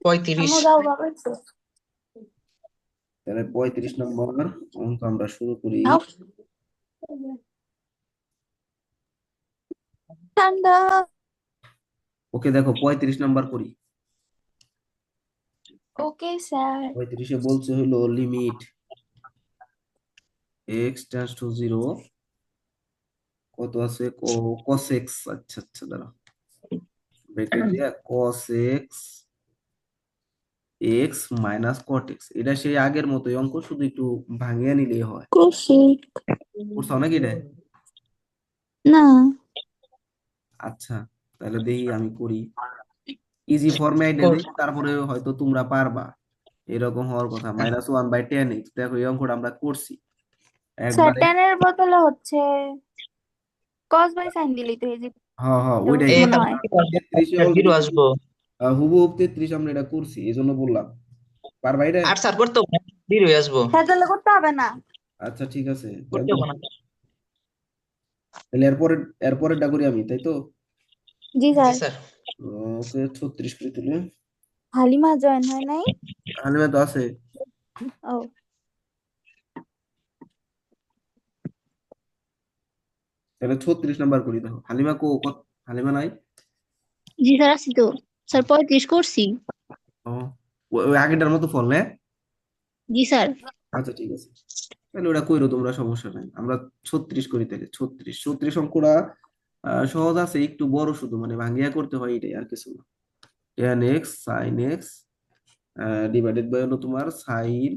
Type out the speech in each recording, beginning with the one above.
35। আম্মু দাও বাবা একটু তাহলে 35 নম্বর অঙ্ক আমরা শুরু করি। দাও ঠান্ডা। ওকে দেখো 35 নাম্বার করি। Okay sir. 35-এ বলছে হলো limit x tends to zero, কত আছে cos x, আচ্ছা আচ্ছা দাঁড়া, ব্র্যাকেট দিয়ে cos x x minus cot x, এটা সেই আগের মতোই অঙ্ক, শুধু একটু ভাঙিয়ে নিলেই হয়। কৌশিক করছো নাকি এটা? না আচ্ছা তাহলে দেখি আমি করি, ইজি ফরম্যাটে কর। দিই, তারপরে হয়তো তোমরা পারবা, এরকম হওয়ার কথা। -1/10x, দেখো এই অঙ্কটা আমরা করছি স্যার একবারে। টেনের বদলে হচ্ছে কস বাই সাইন দিলেই তো এই যে হ্যাঁ হ্যাঁ ওইটাই মনে করছি। হয়। তেত্রিশে জিরো অলরেডি আসবো। হুবহু 33 আমরা এটা করছি, এই জন্য বললাম। পারবা এটা? আর স্যার করতে হবে না, জিরো আসবো। স্যার তাহলে করতে হবে না। আচ্ছা ঠিক আছে, করতে হবে না। তাহলে এরপরেরটা করি আমি, তাই তো? জি জি স্যার। স্যার। ওকে 36 করে তুলে, হালিমা জয়েন হয় নাই। হালিমা তো আছে। ও তাহলে 36 নাম্বার করি, দেখো হালিমা হালিমা নাই। জি স্যার আছি তো। স্যার 35 করছি। ও, ওই আগেরটার মতো ফল না? জি স্যার। আচ্ছা ঠিক আছে, তাহলে ওটা কইরো তোমরা, সমস্যা নাই। আমরা 36 করি, তাহলে 36 অঙ্কটা সহজ আছে, একটু বড়, শুধু মানে ভাঙ্গিয়া করতে হয়, এটাই আর কিছু না। tan x sin x divided by হলো তোমার সাইন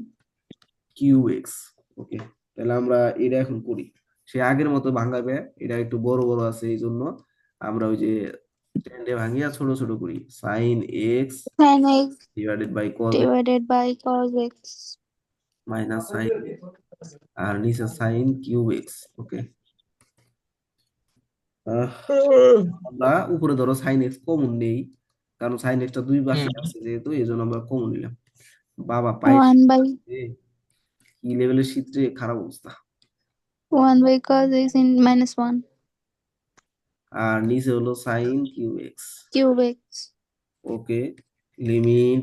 কিউ এক্স। ওকে, তাহলে আমরা এটা এখন করি, সে আগের মতো ভাঙাবে, এটা একটু বড় বড় আছে, এই জন্য আমরা ওই যে টেনে ভাঙিয়া ছোট ছোট করি, sine x sine x divided by cos x divided by cos x minus sine, আর নিচে সাইন কিউব এক্স। ওকে, আমরা উপরে ধরো সাইন এক্স কমন নেই, কারণ সাইন এক্সটা দুই পাশে হুম। আছে যেহেতু, এই জন্য আমরা কমন নিলাম। বাবা পাই, 1 বাই কি লেভেলের শীত রে, খারাপ অবস্থা। 1 বাই কস এক্স ইন -1 আর নিচে হলো sine q x. Cube x. Okay, limit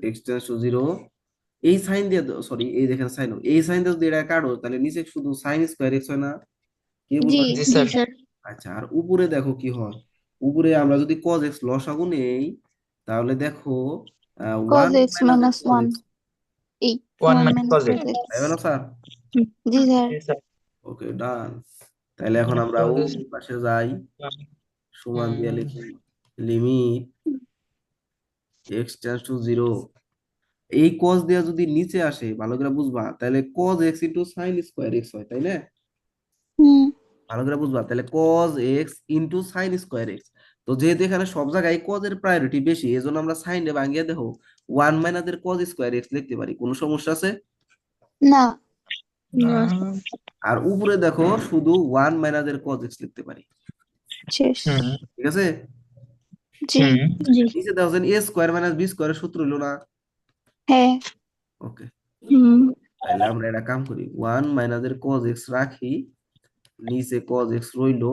x tends to zero, এই সাইন দিয়ে, সরি এই দেখেন সাইন, এই সাইন দিয়ে যদি এটা কাটো, তাহলে নিচে শুধু সাইন স্কোয়ার এক্স হয় না? কে জি বলবা? জি জি স্যার। স্যার। আচ্ছা, আর উপরে দেখো কি হয়, উপরে আমরা যদি কজ এক্স লসাগু নেই, তাহলে দেখো cos one x minus minus cause one x, এই one 1 minus minus cause cos x. X. তাই না স্যার? জি স্যার। জি স্যার। ওকে ডান, তাহলে এখন মাইনাস আমরা কজ ওই এক্স। পাশে যাই, সমান দিয়ে হুম। লিখি limit x tends to zero, এই কজ দেওয়া যদি নিচে আসে, ভালো করে বুঝবা, তাহলে cos x into sine square x হয়, তাই না? হুম ভালো করে বুঝবা, তাহলে cos x into sine square x. তো যেহেতু এখানে সব জায়গায় কজ এর প্রায়োরিটি বেশি, এই জন্য আমরা সাইনে ভাঙিয়ে দেখো one minus cos square x লিখতে পারি, কোনো সমস্যা আছে? না না আর উপরে দেখো শুধু ওয়ান মাইনাস কজ এক্স লিখতে পারি, শেষ। হুম। ঠিক আছে? জি হুম। জি। নিচে দেখো এ স্কোয়ার মাইনাস বি স্কোয়ারের সূত্র হলো না? হ্যাঁ। ওকে, হুম। তাহলে আমরা এটা কাম করি, ওয়ান মাইনাস কজ এক্স রাখি, নিচে কজ এক্স রইলো,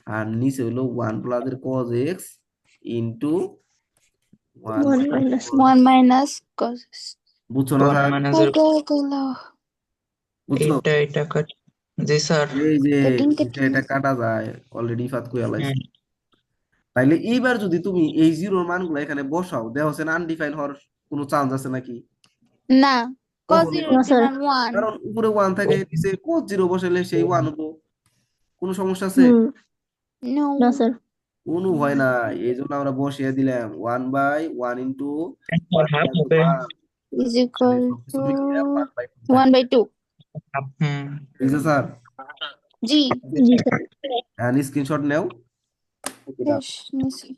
আর নিচে হলো one plus cos x into one 1 minus minus. Cos. 1 minus cos. বুঝছো না ওয়ান স্যার? মাইনাস বুঝছো? এইটা কাট। জি স্যার। এই যে কাটিং এটা কাটিং। এটা কাটা যায়, অলরেডি ফাত কইয়া লাইছি। হুম। তাইলে এইবার যদি তুমি এই জিরোর মানগুলো এখানে বসাও, দেওয়া হচ্ছে আনডিফাইন হওয়ার কোনো চান্স আছে নাকি? না কস কখনোই জিরো না। না স্যার। ডিমান 1। কারণ উপরে ওয়ান থাকে, নিচে কোস জিরো বসাইলে সেই ওয়ান হবো, কোনো সমস্যা আছে? হুম। নো। না স্যার। কোনো ভয় না, এই জন্য আমরা বসিয়ে দিলাম 1/1 ইন্টু আর 1 হাফ প্লাস হবে। 1, ইজ তাহলে ইকুয়াল সবকিছু টু লিখলে 1/2 থাকে। 1/2। হাফ। হুম। ঠিক আছে স্যার? জি জি জি স্যার। স্যার। হ্যাঁ, স্ক্রিনশট নেও। ওকে ডান। শেষ নিছি।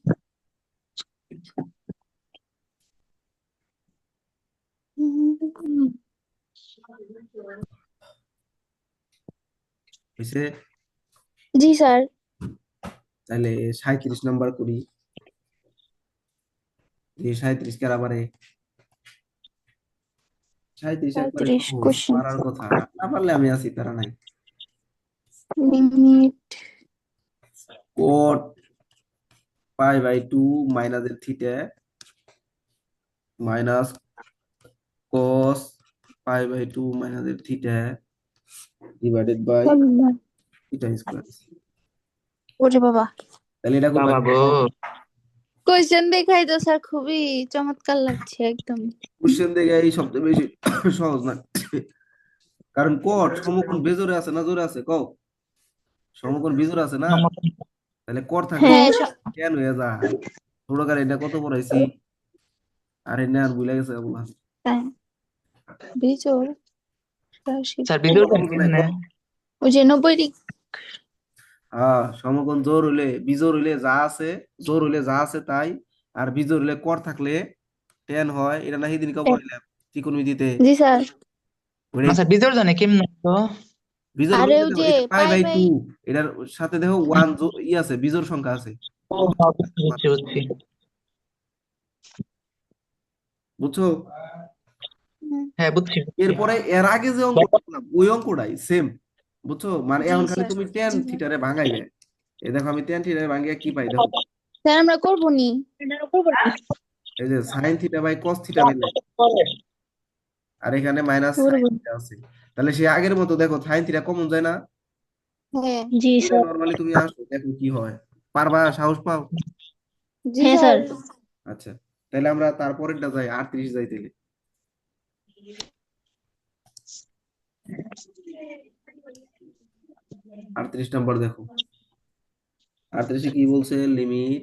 হয়েছে? জি স্যার। তাহলে 37 নাম্বার করি, এই 37 কার আবারে, 37 একবারে 35 সহজ, কোশ্চেন। পারার কথা, না পারলে আমি আছি, তারা নাই। Limit cot pi by 2 minus theta minus cos pi by 2 minus এর theta divided by theta square. ওরে বাবা, তাহলে এটা করবা বাবা গো, কোয়েশ্চেন দেখাই তো স্যার, খুবই চমৎকার লাগছে একদম। কোশ্চেন দেখে এই সবচেয়ে বেশি সহজ না, কারণ কট সমকোণ বেজোরে আছে না জোরে আছে কও? সমকোণ বেজোরে আছে না, তাহলে কট থাকলে হ্যাঁ কেন হয়ে যায়? ছোট কার এটা কত পড়াইছি, আর এটা আর ভুলে গেছে বলা। বিজোড় রাশি, স্যার বিজয় কেমনে? ওই যে 90 হ্যাঁ, সমকোণ জোর হইলে বিজোর হইলে যা আছে, জোর হইলে যা আছে তাই, আর বিজোর হইলে কট থাকলে টেন হয়। এটা না সেদিন কাউ পড়াইলাম ত্রিকোণমিতিতে। জি স্যার। না স্যার বিজয় জানে কেমনে তো? বিজোর আরে বলতে ওই দেখো যে এটা পাই পাই বাই বাই, 2, এটার সাথে দেখো 1 ই আছে, বিজোড় সংখ্যা আছে, ও হ্যাঁ, বুঝছি বুঝছি। বুঝছো? হ্যাঁ বুঝছি বুঝছি। এরপরে এর আগে যে অঙ্ক করলাম ওই অঙ্কটাই সেম, বুঝছো? মানে জি এখন খালি স্যার। তুমি টেন থিটারে ভাঙাইবে। এই দেখো আমি টেন থিটারে ভাঙিয়ে কি পাই দেখো, স্যার আমরা করবো নি। এই যে sine theta by cos theta পেলে, আর এখানে মাইনাস সাইন করবো। থিটা আছে। তাহলে সে আগের মতো দেখো সাইন থিটা কমন যায় না? হ্যাঁ জি স্যার। নরমালি তুমি আসো দেখো কি হয়, পারবা? সাহস পাও? জি হ্যাঁ স্যার। স্যার। আচ্ছা, তাহলে আমরা তারপরেরটা যাই, 38 যাই তাহলে। 38 নাম্বার দেখো, 38 কি বলছে? লিমিট,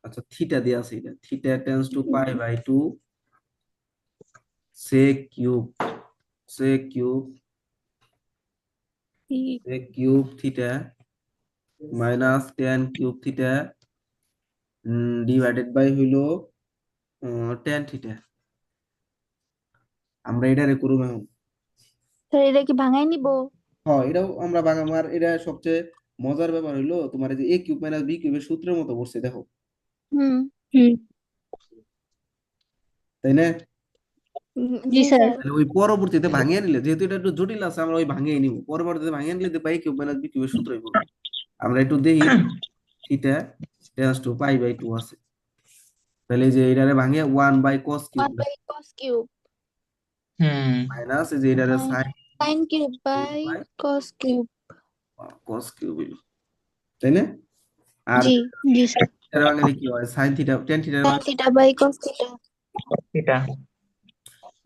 আচ্ছা থিটা দিয়ে আছে, এটা theta tends to pi by 2 sec cube, sec cube, sec cube theta minus tan cube theta divided by হইলো tan থিটা। আমরা এটারে করব এখন। স্যার এটা কি ভাঙাই নিব? হ্যাঁ, এটাও আমরা বাগামার। এটা সবচেয়ে মজার ব্যাপার হইলো তোমার এই যে a কিউব মাইনাস b কিউবের সূত্রের মতো বসছে দেখো, হুম। হুম। তাই না? জি জি স্যার। স্যার। তাহলে ওই পরবর্তীতে ভাঙিয়ে নিলে, যেহেতু এটা একটু জটিল আছে, আমরা ওই ভাঙিয়ে নিব। পরবর্তীতে ভাঙিয়ে নিলে দেখবা a কিউব মাইনাস b কিউবের সূত্রই পড়বে। আমরা একটু দেখি, theta tends to pi by 2 আছে, তাহলে এই যে এটারে ভাঙিয়ে 1 বাই cos কিউব 1 বাই cos কিউব হুম মাইনাস এই যে এটারে sin sin cube cube by by cos cube. cos cube হইলো, তাই না? আর জি। জি স্যার। এটার ভাঙলে কি হয়? sin থিটা tan থিটার sin theta by cos theta. এটা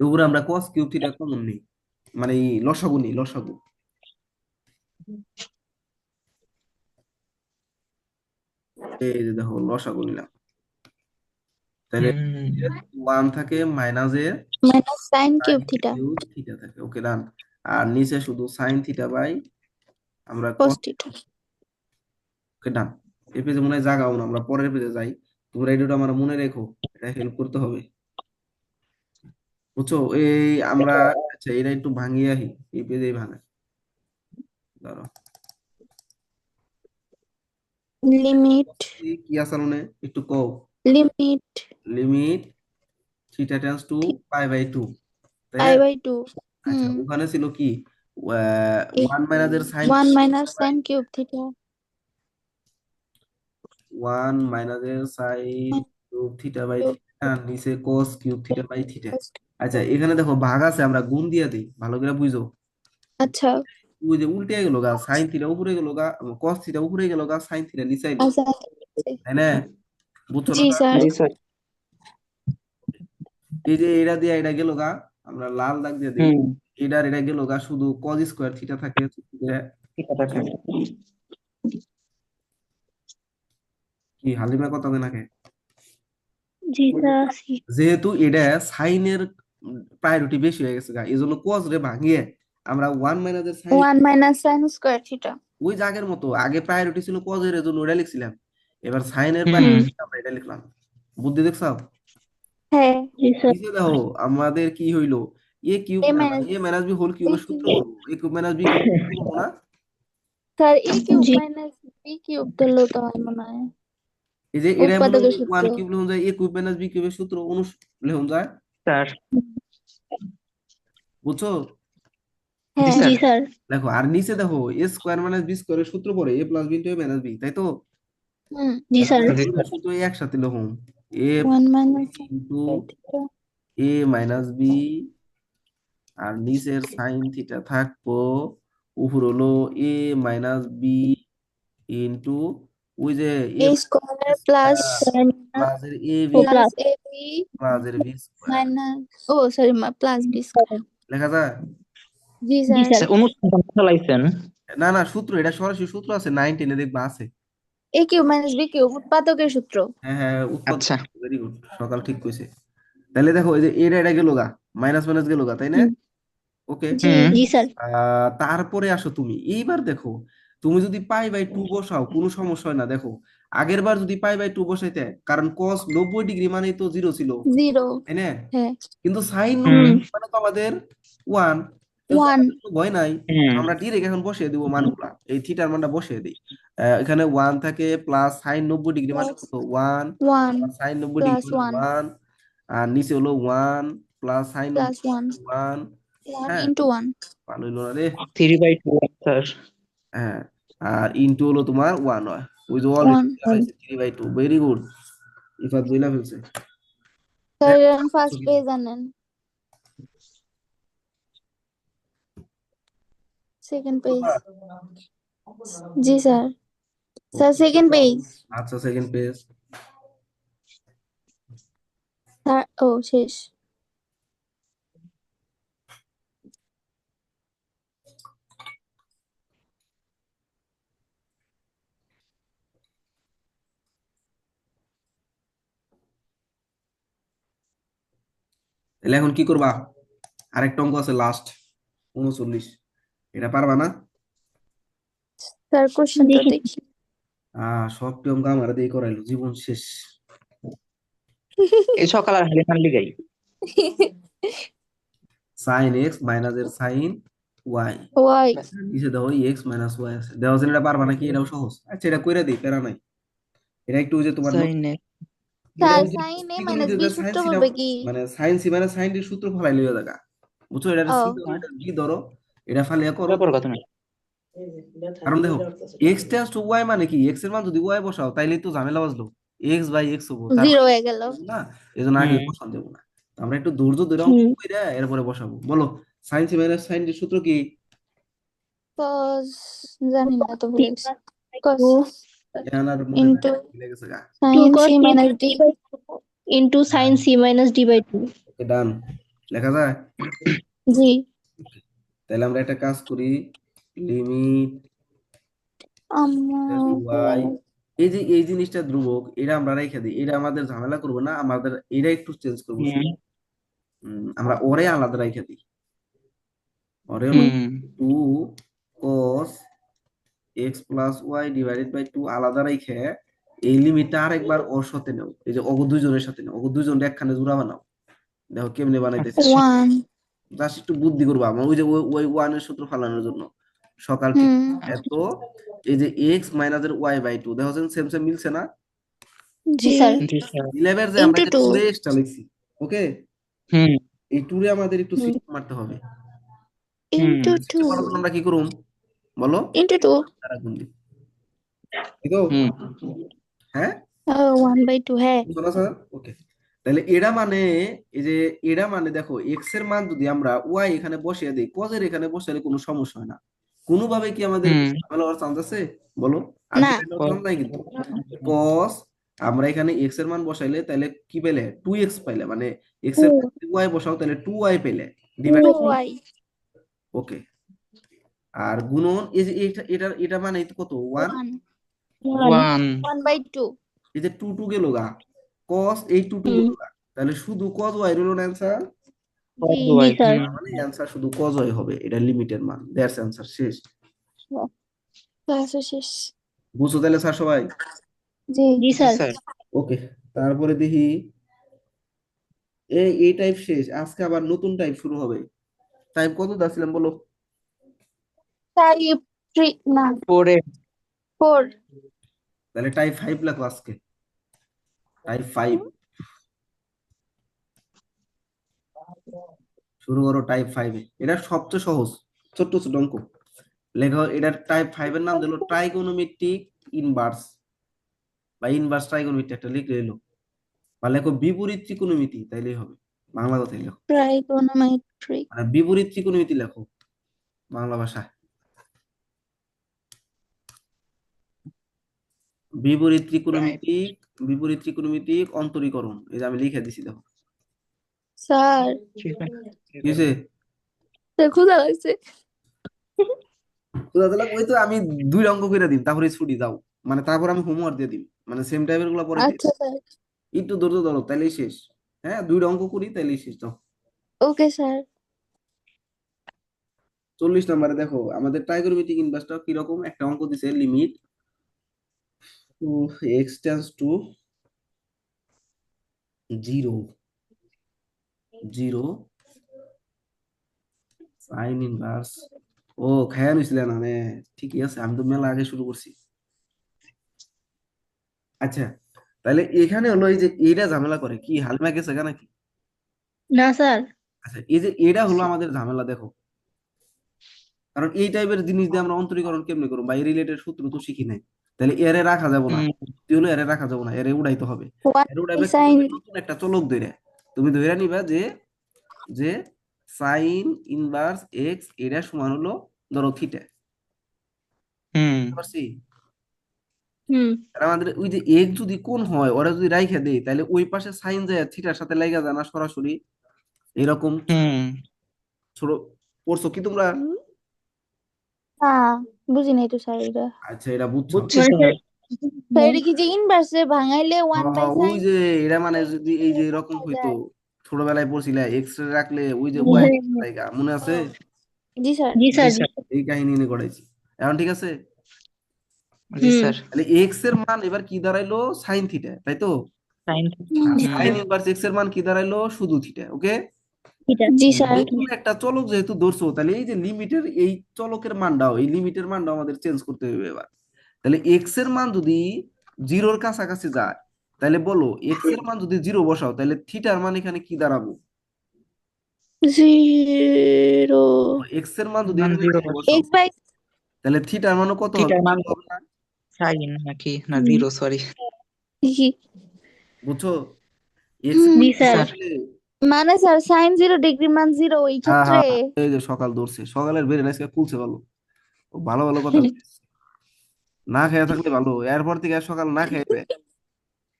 উপরে আমরা cos কিউব থিটা কমন নেই, মানে এই লসাগু নেই, লসাগু। এই যে দেখো লসাগু নিলাম, তাহলে হুম 1 থাকে মাইনাসে minus sin sin cube theta cube theta থাকে, ওকে ডান। আর নিচে শুধু sin থিটা বাই আমরা cos cos, থিটা। ওকে ডান। এই পেজে মনে হয় জাগাও না, আমরা পরের পেজে যাই। তোমরা এই দুটো আমার মনে রেখো, এটা হেল্প করতে হবে, বুঝছো? এই আমরা, আচ্ছা এটা একটু ভাঙিয়ে আহি, এই পেজেই ভাঙাই, দাঁড়াও। লিমিট, কি আছে মনে একটু কও? Limit limit theta tends to pi by 2, তাই না? Pi by 2। আচ্ছা, হুম। ওখানে ছিল কি 1 মাইনাসের sine, 1 minus sin cube theta. 1 মাইনাসের sine cube theta by theta, নিচে cos cube theta by theta. আচ্ছা, এখানে দেখো ভাগ আছে, আমরা গুণ দিয়ে দিই, ভালো করে বুঝো। আচ্ছা ওই যে উল্টে গেল গা, সাইন থিটা উপরে গেল গা, cos থিটা উপরে গেল গা, সাইন থিটা নিচে আইলো, আচ্ছা। তাই না? বুঝছো না? জি স্যার। জি স্যার। এই যে এটা দিয়ে এটা গেল গা, আমরা লাল দাগ দিয়ে দিই, হুম এটার এটা গেল গা, শুধু cos স্কয়ার থিটা থাকে। ঠিক আছে। কি হালিমা কথা নাকি? জি স্যার আছি। যেহেতু এটা সাইনের প্রায়োরিটি বেশি হয়ে গেছে গা, এই জন্য cos রে ভাঙিয়ে আমরা 1 মাইনাসের sine, 1 minus sin square theta. ওই যে আগের মতো, আগে প্রায়োরিটি ছিল cos এর জন্য ওটা লিখছিলাম, এবার সাইনের হুম প্রায়োরিটি আমরা এটা লিখলাম। বুদ্ধি দেখছো? হ্যাঁ। জি স্যার। নিচে দেখো আমাদের কি হইলো, এ কিউব a মানে মাইনাস এ মাইনাস বি হোল কিউবের সূত্র করবো, এ কিউব মাইনাস বি কিউব করবো না? Sir a cube G. Minus b cube ধরলেও তো হয় মনে হয়, এই যে এটা মনে উৎপাদকের হয় সূত্র। 1 কিউব লেখা যায়, এ কিউব মাইনাস বি কিউবের সূত্র লেখা যায়, স্যার। বুঝছো? জি হ্যাঁ। স্যার। জি স্যার। দেখো আর নিচে দেখো এ স্কোয়ার মাইনাস বি স্কোয়ারের সূত্র পড়ে এ প্লাস বি ইন্টু এ মাইনাস বি, তাই তো? হুম। জি স্যার। তাহলে জি দুইটা স্যার। সূত্র একসাথে লিখুন, এ 1 minus ইন্টু theta. এ মাইনাস বি, আর নিচের সাইন থিটা থাকবো উপর হলো এ মাইনাস বি ইন্টু ওই যে এ A square plus প্লাসের এ ও বি প্লাস AB প্লাসের B square minus, oh sorry, plus B square. লেখা যায়? জি জি স্যার। স্যার অনুষ্ঠান চালাইছেন। না না, সূত্র এটা সরাসরি সূত্র আছে, 9 10 দেখবা আছে। A cube minus B cube উৎপাদকের সূত্র। হ্যাঁ হ্যাঁ, উৎপাদক, আচ্ছা ভেরি গুড, সকাল ঠিক কইছে। তাহলে দেখো এই যে এটা গেল গা, মাইনাস মাইনাস গেল গা, তাই না? হুম, ওকে। জি হুম জি স্যার তারপরে আসো তুমি, এইবার দেখো তুমি যদি পাই বাই 2 বসাও কোনো সমস্যা হয় না। দেখো আগের বার যদি পাই বাই 2 বসাইতে, কারণ cos 90 ডিগ্রি মানে তো 0 ছিল, 0, তাই না? হ্যাঁ কিন্তু সাইন হুম 90 মানে তো আমাদের 1, তো 1 আমাদের তো ভয় নাই। হুম আমরা ডিরেক্ট এখন বসিয়ে দিব মানগুলা, এই থিটার মানটা বসিয়ে দিই। এখানে 1 থাকে, প্লাস সাইন 90 ডিগ্রি মানে plus কত 1, 1 সাইন 90 ডিগ্রি plus মানে 1 1, আর নিচে হলো 1 প্লাস সাইন 90 plus 1 1। 1 হ্যাঁ, into 1 ভালো হইলো না রে। 3/2 স্যার। হ্যাঁ, আর ইনটু হলো তোমার 1 হয়, ওই যে 1 অলরেডি 3/2, ভেরি গুড, ইফাত বইলা ফেলছে। স্যার দেখো, ফার্স্ট পেজ জানেন, সেকেন্ড পেজ। জি স্যার, স্যার সেকেন্ড পেজ। আচ্ছা সেকেন্ড পেজ। স্যার ও শেষ। তাহলে এখন কি করবা? আরেকটা অঙ্ক আছে লাস্ট 39, এটা পারবা না? স্যার কোশ্চেনটা দেখি দেখি। সব অঙ্ক আমার দিয়ে করাইলো, জীবন শেষ। এই সকাল আর হালিমান লিগাই। সাইন এক্স মাইনাস এর সাইন ওয়াই, ওয়াই নিচে দেখো এক্স মাইনাস ওয়াই আছে, দেওয়া আছে, এটা পারবা নাকি? এটাও সহজ। আচ্ছা এটা কইরা দিই, প্যারা নাই। এটা একটু ওই যে তোমার সাইনে স্যার সাইন এ মাইনাস বি সাইন সূত্র সি, বলবে কি? মানে সাইন সি মানে সাইন ডির সূত্র ফলাই লইয়া দেখা, বুঝছো? এটা ও সি ধরো, এটা বি ধরো, এটা ফালিয়া করো। ব্যাপার কথা না। কারণ দেখো এক্স টেন্স টু ওয়াই মানে কি, এক্স এর মান যদি ওয়াই বসাও তাইলে তো ঝামেলা বাজলো, এক্স বাই এক্স হবো, তার 0 মানে হয়ে গেল। না, এই জন্য আগে হুম বসান দেবো না। তো আমরা একটু ধৈর্য ধরে অঙ্ক হুম কইরা এরপরে বসাবো। বলো, সাইন সি মাইনাস সাইন ডির সূত্র কি? cos জানি না তো ভুলে গেছি। cos এনার মনে ইনটু ভুলে গেছে গা। Two sin cos c minus d। Into sine C minus D by two. Okay done, লেখা যায়। জি তাহলে আমরা একটা কাজ করি, লিমিট ওয়াই, আমার এই যে এই জিনিসটা ধ্রুবক, এটা আমরা রেখে দিই, এটা আমাদের ঝামেলা করবো না, আমাদের এটা একটু চেঞ্জ করবো শুধু। হুম আমরা ওরে আলাদা রেখে দিই, ওরে হলো হুম 2 cos x plus y divided by 2 আলাদা রেখে এই লিমিটটা আরেকবার ওর সাথে নাও, এই যে অগ দুইজনের সাথে নাও, অগ দুইজন একখানে জোড়া বানাও। দেখো কেমনে বানাইতেছে, আচ্ছা 1 জাস্ট একটু বুদ্ধি করবা আমার, ওই যে ওই ওয়ানের সূত্র ফালানোর জন্য। সকাল ঠিক হুম এত, এই যে এক্স মাইনাস এর ওয়াই বাই 2 দেখো সেম সেম মিলছে না? জি জি স্যার জি স্যার। 11 যে আমরা ইনটু যে 2 টুরে এক্সটা লিখছি, ওকে, হুম এই টুরে আমাদের একটু সিস্টেম মারতে হবে। হুম ইনটু 2 সিস্টেম মারার জন্য আমরা কি করুম বলো? ইনটু 2 তারা গুণ দিই, ঠিক আছে? হুম হ্যাঁ, 1/2 হ্যাঁ। বুঝছো না স্যার? ওকে, তাহলে এরা মানে, এই যে এরা মানে দেখো এক্স এর মান যদি আমরা ওয়াই এখানে বসিয়ে দিই, কজের এখানে বসালে কোনো সমস্যা হয় না। কোনোভাবে কি আমাদের হুম ঝামেলা হওয়ার চান্স আছে বলো? না আলটিমেট চান্স নাই কিন্তু। কস আমরা এখানে এক্স এর মান বসাইলে তাহলে কি পেলে? 2x পাইলে, মানে এক্স এর মান যদি ওয়াই বসাও তাহলে 2y পেলে, ডিভাইড। 2y ওকে, আর গুণন এই যে এটা এটা এটা মানে কত 1, 1 ওয়ান 1/2 এই যে 2 2 গেল গা, cos এই 2 2 গেল গা, তাহলে শুধু cos y রইল না অ্যান্সার, জি জি স্যার মানে অ্যান্সার শুধু cos y হবে, এটা লিমিটের মান, দ্যাটস অ্যান্সার, শেষ। ক্লাস শেষ। বুঝছো তাহলে স্যার সবাই? জি জি জি স্যার স্যার। ওকে, তারপরে দেখি এই টাইপ শেষ, আজকে আবার নতুন টাইপ শুরু হবে। টাইপ কত দাছিলাম বলো? টাইপ 3 না পরে 4 তাহলে টাইপ 5 লেখো আজকে, টাইপ 5 শুরু করো। টাইপ 5 এটা সবচেয়ে সহজ, ছোট্ট ছোট অঙ্ক লেখো। এটা টাইপ 5 এর নাম দিলো ট্রাইগোনোমেট্রিক ইনভার্স বা ইনভার্স ট্রাইগোনোমেট্রি, একটা লিখলে এলো, বা লেখো বিপরীত ত্রিকোণমিতি, তাইলেই হবে। বাংলা কথাই লেখো, ট্রাইগোনোমেট্রিক। মানে বিপরীত ত্রিকোণমিতি লেখো বাংলা ভাষায়। বিপরীত ত্রিকোণমিতিক, বিপরীত ত্রিকোণমিতিক অন্তরীকরণ, এই যে আমি লিখে দিছি দেখো। স্যার, কি হয়েছে? ক্ষুধা লাগছে। কোথা থেকে ওই তো আমি 2 অঙ্ক করে দিই, তারপরে ছুটি দাও, মানে তারপর আমি হোমওয়ার্ক দিয়ে দিই, মানে সেম টাইপের গুলো পরে দিই। আচ্ছা স্যার। একটু ধৈর্য ধরো, তাইলেই শেষ। হ্যাঁ, 2 অঙ্ক করি তাইলেই শেষ। দাও। Okay sir. 40 নম্বরে দেখো আমাদের ট্রাইগোনোমেট্রিক ইনভার্সটা কিরকম, একটা অঙ্ক দিছে, limit to x tends to 0 0 sine inverse. ও খায়া নিছিল না নে, ঠিকই আছে, আমি তো মেলা আগে শুরু করছি। আচ্ছা, তাহলে এখানে হলো এই যে এটা ঝামেলা করে কি, হালমা গেছে গা নাকি? না স্যার। আচ্ছা, এই যে এটা হলো আমাদের ঝামেলা দেখো, কারণ এই টাইপের জিনিস দিয়ে আমরা অন্তরীকরণ কেমনে করবো, বা এই রিলেটেড সূত্র তো শিখি নাই। তাহলে এরে রাখা যাবে না, তুই হলো এরে রাখা যাবে না, এরে উড়াইতে হবে। ওয়ান এরে বাই উড়াইবে সাইন। তুমি নতুন একটা চলক ধরে, তুমি ধরে নিবা যে যে সাইন ইনভার্স এক্স এটা সমান হলো ধরো থিটা। বুঝতে পারছি? হুম। আর আমাদের ওই যে এক্স যদি কোণ হয়, ওরা যদি রাইখা দেয়, তাহলে ওই পাশে সাইন যায় থিটার সাথে লাগা যায় না সরাসরি, এরকম ছোট। পড়ছো কি তোমরা? হ্যাঁ, বুঝি নাই তো স্যার এটা। আচ্ছা, এটা বুঝছো। বুঝছি মানে স্যার। স্যার এটা কি যে ইনভার্সে ভাঙাইলে ওয়ান বাই ওই সাইন যে এটা মানে যদি এই যে এরকম হইতো, ছোটবেলায় পড়ছিলে এক্স রে রাখলে ওই যে ওয়াই জায়গা মনে আছে, জি স্যার। জি জি স্যার। স্যার। এই কাহিনী নিয়ে করাইছি। এখন ঠিক আছে, জি হুম। স্যার। তাহলে এক্স এর মান এবার কি দাঁড়াইলো, সাইন থিটা, তাই তো? সাইন। আর হুম সাইন ইনভার্স এক্স এর মান কি দাঁড়াইলো, শুধু থিটা। ওকে, এটা জি স্যার। নতুন একটা চলক যেহেতু ধরছো, তাহলে এই যে লিমিটের এই চলকের মানটাও, এই লিমিটের মানটাও আমাদের চেঞ্জ করতে হবে এবার। তাহলে এক্স এর মান যদি 0-র কাছাকাছি যায়, তাহলে বলো এক্স এর মান যদি 0 বসাও, তাহলে থিটার মান এখানে কি দাঁড়াবো? 0 এক্স এর মান যদি মান এখানে 0 0 বসাও, এক্স বাই তাহলে থিটার মানও কত হবে, থিটার মান 0 হবে না? সাইন নাকি না 0, সরি। জি। বুঝছো? এক্স এর মান জি কত স্যার। স্যার। বসালে, মানে স্যার সাইন 0 ডিগ্রি মান 0 এই হ্যাঁ ক্ষেত্রে। হ্যাঁ, এই যে সকাল ধরছে, সকালের বের আজকে খুলছে ভালো, ও ভালো ভালো কথা বলছে। না খেয়ে থাকলে ভালো, এরপর থেকে আর সকাল না খেয়ে দেয়,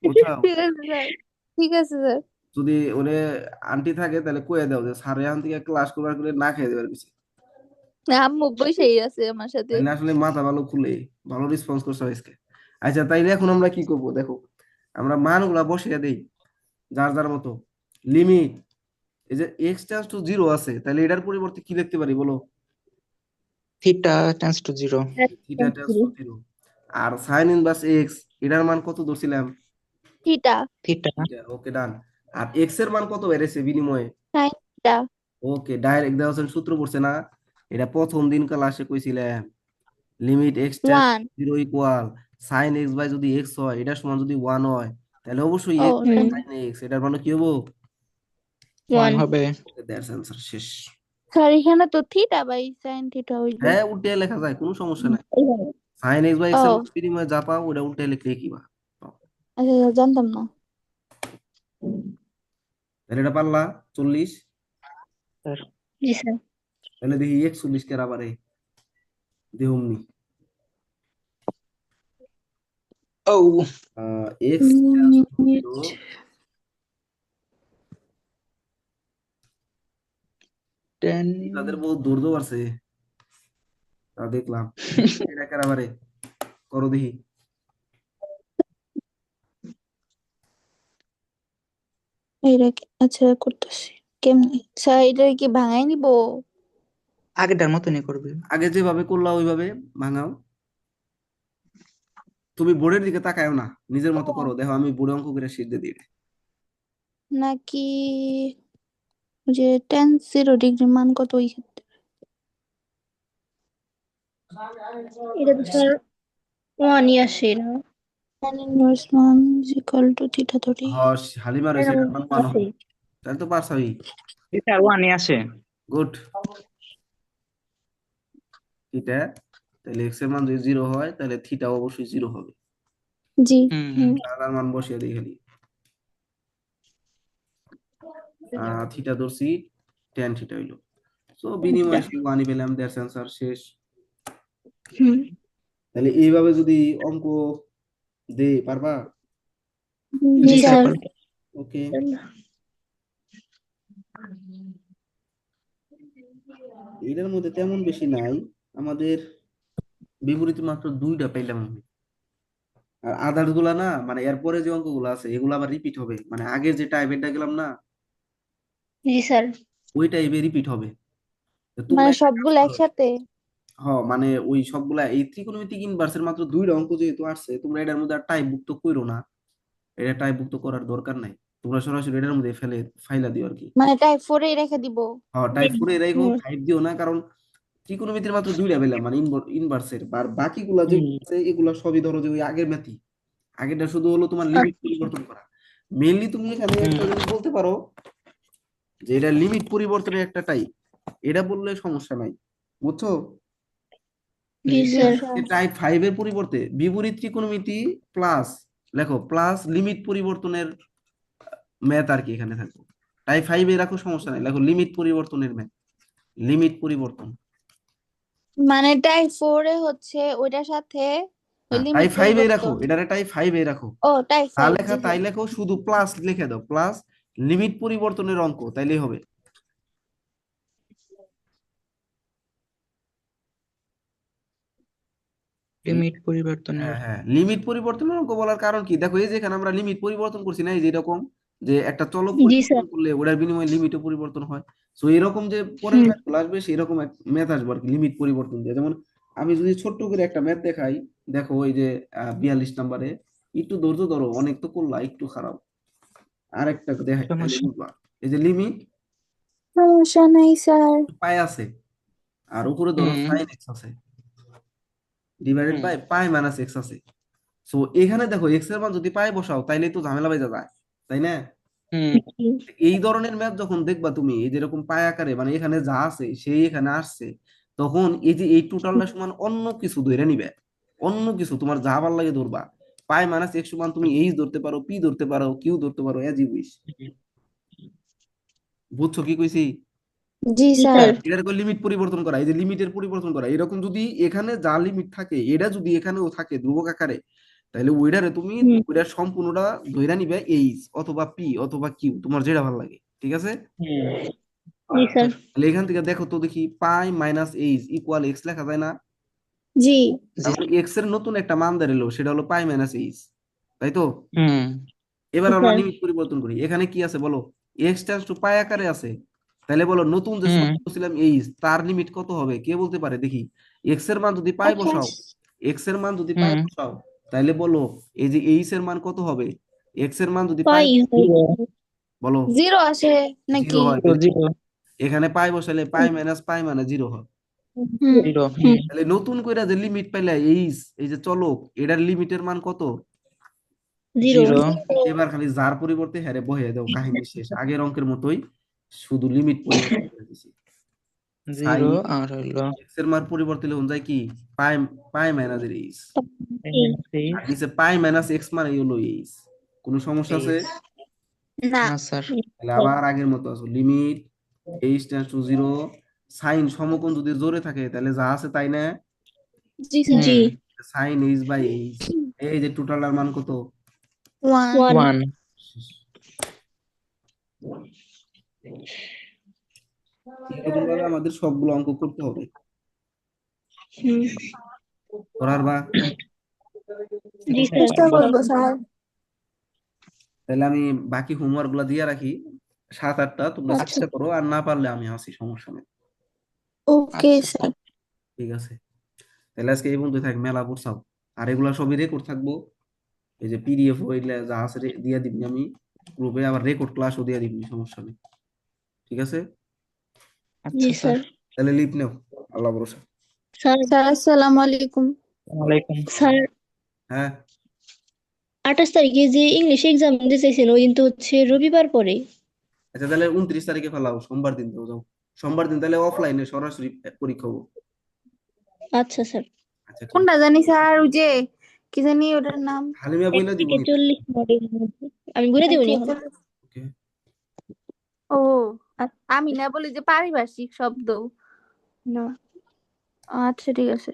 বুঝছো? ঠিক আছে স্যার। ঠিক আছে স্যার। যদি ওরে আন্টি থাকে তাহলে কয়ে দাও যে স্যার এখন থেকে ক্লাস করবার করে না খেয়ে দেবার কিছু, আম্মু বসেই আছে আমার সাথে। তাইলে আসলে মাথা ভালো খুলে, ভালো রেসপন্স করছো আজকে। আচ্ছা, তাইলে এখন আমরা কি করব দেখো, আমরা মানগুলা বসিয়ে দেই যার যার মতো। লিমিট, এই যে এক্স টেন্ডস টু 0 আছে, তাহলে এটার পরিবর্তে কি লিখতে পারি বলো? Theta tends to 0। Theta tends to 0। আর সাইন ইনভার্স এক্স এটার মান কত ধরছিলাম? Theta. Theta. Theta. Okay, done. আর এক্স এর মান কত বেড়েছে বিনিময়ে? Sine theta. ওকে, ডাইরেক্ট দেওয়া আছে, সূত্র পড়ছে না? এটা প্রথম দিন ক্লাসে কইছিলেন, limit x tends 1। 0 equal sine x by যদি এক্স হয়, এটা সমান যদি 1 হয়, তাহলে অবশ্যই ও x by hmm. Sine x এটার মানে কি হবো? 1 1। হবে। ওকে, দ্যাটস অ্যান্সার, শেষ। স্যার এখানে তো থিটা বাই সাইন থিটা হইলো। হ্যাঁ, উল্টে লেখা যায়, কোনো সমস্যা নাই। সাইন এক্স বাই ও এক্স এর বিনিময়ে যা পাও ওটা উল্টে লিখলে কি বা পাও। আচ্ছা স্যার, জানতাম না। তাহলে এটা পারলা 40। স্যার। জি স্যার। তাহলে দেখি 41 কে আবারে দেহমনি ও x tends to limit 0। Ten. তাদের বহুত দৌড় আছে, তা দেখলাম। এটা আবারে করো দেখি। এইটা আচ্ছা করতেছি। কেমনি স্যার এটা কি ভাঙাই নিব? আগেরটার মতনই করবে। আগে যেভাবে করলা ওইভাবে ভাঙাও। তুমি বোর্ডের দিকে তাকায়ও না, নিজের মতো করো, দেখো আমি বোর্ডে অঙ্ক করে শিখতে দিই। নাকি যে টেন 0 ডিগ্রি মান কত ওই ক্ষেত্রে? এটা তো স্যার 1 আসে না। tan ইনভার্স মান ইজ ইকুয়াল টু থিটা ধরি। হস হালিমা রয়েছে, এরকম এটার মান 1 আছে। হবে, তাহলে তো পারছাই। থিটা 1 এ আসে। গুড। থিটা, তাহলে এক্স এর মান যদি 0 হয় তাহলে থিটা অবশ্যই 0 হবে। জি। হুম। হুম। তার মান বসিয়ে দিই খালি। থিটা ধরছি, tan থিটা হইলো। সো বিনিময়ে শুধু ওয়ানই পেলাম, দ্যাটস অ্যান্সার, শেষ। হুম তাহলে এইভাবে যদি অঙ্ক দে, পারবা? জি স্যার স্যার ওকে, এটার মধ্যে তেমন বেশি নাই, আমাদের বিপরীতে মাত্র 2টা পাইলাম আমি। আর আদার্স গুলা না, মানে এরপরে যে অঙ্কগুলো আছে এগুলো আবার রিপিট হবে, মানে আগের যে টাইপেরটা গেলাম না, জি স্যার ওই টাইপে রিপিট হবে। তো তোমরা মানে একটা কাজ সবগুলো করো, একসাথে? মানে ওই সবগুলা এই ত্রিকোণমিতিক ইনভার্সের মাত্র 2টা অঙ্ক যেহেতু আসছে, তোমরা এটার মধ্যে আর টাইপ ভুক্ত করো না, এটা টাইপ ভুক্ত করার দরকার নাই, তোমরা সরাসরি এটার মধ্যে ফাইলা দিও আর কি। মানে টাইপ 4 রেখে দিব? হ্যাঁ, টাইপ 4 এ রাখো, হুম 5 দিও না, কারণ ত্রিকোণমিতির মাত্র 2টা পেলাম, মানে ইনভার্সের। আর বাকিগুলা যে হুম আছে এগুলা সবই ধরো যে ওই আগের ম্যাথই, আগেরটা শুধু হলো তোমার লিমিট পরিবর্তন করা। মেইনলি তুমি এখানে একটা জিনিস বলতে পারো যে এটা লিমিট পরিবর্তনের একটা টাইপ, এটা বললে সমস্যা নাই, বুঝছো? জি জি স্যার স্যার। টাইপ 5 এর পরিবর্তে বিপরীত ত্রিকোণমিতি প্লাস, লেখো প্লাস লিমিট পরিবর্তনের ম্যাথ আর কি এখানে থাকবে। টাইপ 5 এ রাখো, সমস্যা নাই, লেখো লিমিট পরিবর্তনের ম্যাথ, লিমিট পরিবর্তন। মানে টাইপ 4 এ হচ্ছে ওইটার সাথে ওই লিমিট টাইপ 5 এ রাখো, পরিবর্তন। এটারে টাইপ 5 এ রাখো। ও টাইপ যা 5, লেখা জি তাই স্যার। লেখো, শুধু প্লাস লিখে দাও, প্লাস লিমিট পরিবর্তনের অঙ্ক, তাইলেই হবে। লিমিট পরিবর্তনের হ্যাঁ হ্যাঁ, লিমিট পরিবর্তনের অঙ্ক বলার কারণ কি, দেখো এই যে এখানে আমরা লিমিট পরিবর্তন করছি না, এই যে এরকম যে একটা চলক জি স্যার পরিবর্তন করলে ওটার বিনিময়ে লিমিটও পরিবর্তন হয়। তো এরকম যে পরের হুম ম্যাথগুলো আসবে সেরকম এক ম্যাথ আসবে আর কি, লিমিট পরিবর্তন দিয়ে। যেমন আমি যদি ছোট্ট করে একটা ম্যাথ দেখাই, দেখো এই যে 42 নম্বরে, একটু ধৈর্য ধরো, অনেক তো করলা, একটু খারাপ, আরেকটা দেখাই তাহলে সমস্যা বুঝবা। এই যে লিমিট সমস্যা নাই স্যার। পাই আছে, আর উপরে ধরো হুম সাইন এক্স আছে, ডিভাইডেড হুম বাই পাই মাইনাস এক্স আছে। সো এখানে দেখো এক্স এর মান যদি পাই বসাও তাইলে তো ঝামেলা বাইজা যায়, তাই না? হুম এই ধরনের ম্যাথ যখন দেখবা তুমি, এই যেরকম পাই আকারে, মানে এখানে যা আছে সেই এখানে আসছে, তখন এই যে এই টোটালটা সমান অন্য কিছু ধরে নিবে, অন্য কিছু তোমার যা ভাল লাগে ধরবা। পাই মাইনাস এক্স সমান তুমি এইচ ধরতে পারো, পি ধরতে পারো, কিউ ধরতে পারো, এজ ইউ উইশ। বুঝছো কি কইছি? জি জি স্যার। স্যার এটার লিমিট পরিবর্তন করা, এই যে লিমিটের পরিবর্তন করা, এরকম যদি এখানে যা লিমিট থাকে এটা যদি এখানেও থাকে ধ্রুবক আকারে, তাহলে ওইটারে তুমি হুম ওইটার সম্পূর্ণটা ধইরা নিবে এইচ অথবা পি অথবা কিউ, তোমার যেটা ভালো লাগে, ঠিক আছে? হুম জি স্যার তাহলে এখান থেকে দেখো তো দেখি, পাই মাইনাস এইচ ইকুয়াল এক্স লেখা যায় না? জি জি তাহলে এক্স এর নতুন একটা মান দাঁড়ালো, সেটা হলো পাই মাইনাস এইচ, তাই তো? হুম এবার জি আমরা স্যার লিমিট পরিবর্তন করি, এখানে কি আছে বলো, এক্স টেন্ডস টু পাই আকারে আছে, তাহলে বলো নতুন যে হুম সূত্র ছিলাম এইচ, তার লিমিট কত হবে, কে বলতে পারে দেখি? এক্স এর মান যদি পাই বসাও, এক্স এর মান যদি পাই হুম বসাও, তাহলে বলো এই যে এইচ এর মান কত হবে? এক্স এর মান যদি পাই, পাই জিরো বলো 0 আসে নাকি? জিরো হয়, তো জিরো এখানে পাই বসালে পাই মাইনাস পাই মানে জিরো হয়। হুম জিরো হুম তাহলে নতুন কইরা যে লিমিট পাইলে এইচ, এই যে চলক, এটার লিমিটের মান কত? জিরো জিরো এবার খালি যার পরিবর্তে হ্যারে বহে দাও, কাহিনী শেষ, আগের অঙ্কের মতোই, শুধু লিমিট পরিবর্তন করে দিছি। সাইন জিরো আর হইলো এক্স এর মান পরিবর্তে লিখুন যায় কি, পাই, পাই মাইনাস এইচ, আর নিচে পাই মাইনাস এক্স মানে হলো এইচ। কোনো সমস্যা আছে? না। না স্যার তাহলে আবার আগের মতো আছে, limit h tends to zero, sine সমকোণ যদি জোরে থাকে তাহলে যা আছে তাই না, জি স্যার। জি সাইন এইচ বাই এইচ, এই যে টোটালটার মান কত? 1। ওয়ান ওয়ান এরকম ভাবে আমাদের সবগুলো অঙ্ক করতে হবে, হুম করার বা? জি স্যার চেষ্টা করবো স্যার। তাহলে আমি বাকি হোমওয়ার্ক গুলা দিয়ে রাখি, 7-8টা, তোমরা আচ্ছা, চেষ্টা করো, আর না পারলে আমি আসি, সমস্যা নেই। ওকে আচ্ছা স্যার। ঠিক আছে, তাহলে আজকে এই পর্যন্ত থাক, মেলা পড়ছাও। আর এগুলা সবই রেকর্ড থাকবো, এই যে পিডিএফ ওইগুলা যা আছে দিয়ে দিবি আমি গ্রুপে, আবার রেকর্ড ক্লাসও দিয়ে দিবি, সমস্যা নেই, ঠিক আছে? জি আচ্ছা স্যার স্যার তাহলে লিভ নেও, আল্লাহ ভরসা। স্যার স্যার আসসালামু আলাইকুম। ওয়ালাইকুম স্যার হ্যাঁ, 28 তারিখে যে ইংলিশ এক্সাম দিতে চাইছেন ওই দিন তো হচ্ছে রবিবার পরে। আচ্ছা তাহলে 29 তারিখে ফেলাও, সোমবার দিন তো যাও, সোমবার দিন তাহলে অফলাইনে সরাসরি পরীক্ষা হবো। আচ্ছা স্যার আচ্ছা ঠিক কোনটা জানি স্যার, ওই যে কি জানি ওটার নাম? হালিমা 1 বইলা থেকে দিবনি? 40 মডেলের মধ্যে আমি ঘুরে দেবনি এখন। ওকে। ও আমি না বলি যে পারিভাষিক শব্দ না আচ্ছা ঠিক আছে